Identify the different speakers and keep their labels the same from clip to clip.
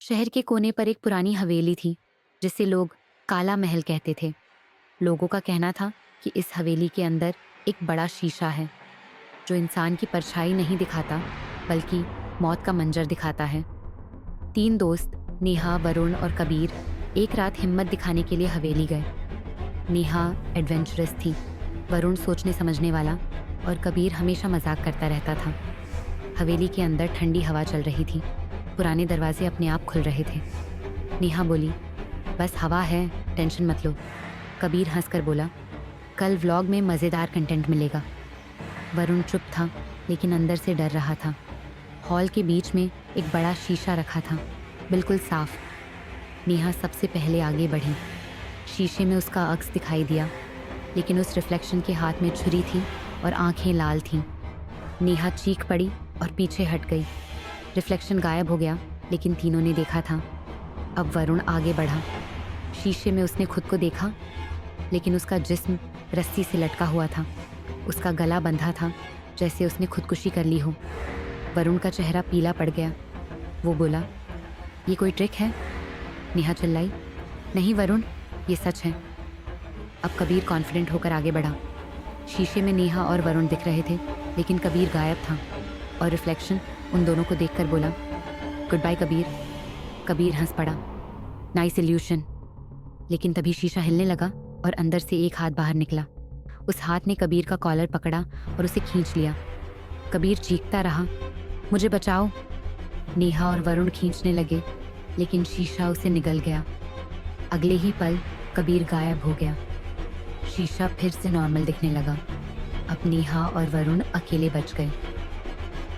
Speaker 1: शहर के कोने पर एक पुरानी हवेली थी जिसे लोग काला महल कहते थे। लोगों का कहना था कि इस हवेली के अंदर एक बड़ा शीशा है जो इंसान की परछाई नहीं दिखाता बल्कि मौत का मंजर दिखाता है। तीन दोस्त नेहा, वरुण और कबीर एक रात हिम्मत दिखाने के लिए हवेली गए। नेहा एडवेंचरस थी, वरुण सोचने समझने वाला और कबीर हमेशा मजाक करता रहता था। हवेली के अंदर ठंडी हवा चल रही थी, पुराने दरवाजे अपने आप खुल रहे थे। नेहा बोली, बस हवा है, टेंशन मत लो। कबीर हंसकर बोला, कल व्लॉग में मज़ेदार कंटेंट मिलेगा। वरुण चुप था लेकिन अंदर से डर रहा था। हॉल के बीच में एक बड़ा शीशा रखा था, बिल्कुल साफ। नेहा सबसे पहले आगे बढ़ी। शीशे में उसका अक्स दिखाई दिया, लेकिन उस रिफ्लेक्शन के हाथ में छुरी थी और आंखें लाल थीं। नेहा चीख पड़ी और पीछे हट गई। रिफ्लेक्शन गायब हो गया, लेकिन तीनों ने देखा था। अब वरुण आगे बढ़ा। शीशे में उसने खुद को देखा, लेकिन उसका जिस्म रस्सी से लटका हुआ था। उसका गला बंधा था, जैसे उसने खुदकुशी कर ली हो। वरुण का चेहरा पीला पड़ गया। वो बोला, ये कोई ट्रिक है? नेहा चिल्लाई, नहीं वरुण, ये सच है। अब कबीर कॉन्फिडेंट होकर आगे बढ़ा। शीशे में नेहा और वरुण दिख रहे थे, लेकिन कबीर गायब था और रिफ्लेक्शन उन दोनों को देखकर बोला, गुड बाय कबीर। कबीर हंस पड़ा, नाइस इल्यूशन। लेकिन तभी शीशा हिलने लगा और अंदर से एक हाथ बाहर निकला। उस हाथ ने कबीर का कॉलर पकड़ा और उसे खींच लिया। कबीर चीखता रहा, मुझे बचाओ। नेहा और वरुण खींचने लगे, लेकिन शीशा उसे निगल गया। अगले ही पल कबीर गायब हो गया। शीशा फिर से नॉर्मल दिखने लगा। अब नेहा और वरुण अकेले बच गए।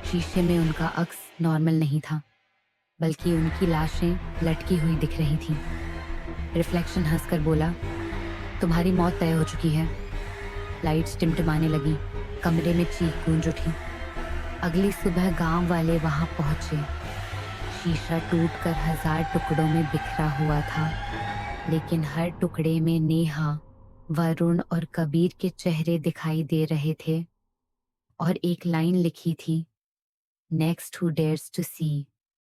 Speaker 1: शीशे में उनका अक्स नॉर्मल नहीं था, बल्कि उनकी लाशें लटकी हुई दिख रही थीं। रिफ्लेक्शन हंसकर बोला, तुम्हारी मौत तय हो चुकी है। लाइट्स टिमटिमाने लगी, कमरे में चीख गूंज उठी। अगली सुबह गांव वाले वहां पहुंचे। शीशा टूटकर 1000 टुकड़ों में बिखरा हुआ था, लेकिन हर टुकड़े में नेहा, वरुण और कबीर के चेहरे दिखाई दे रहे थे और एक लाइन लिखी थी, next who dares to C.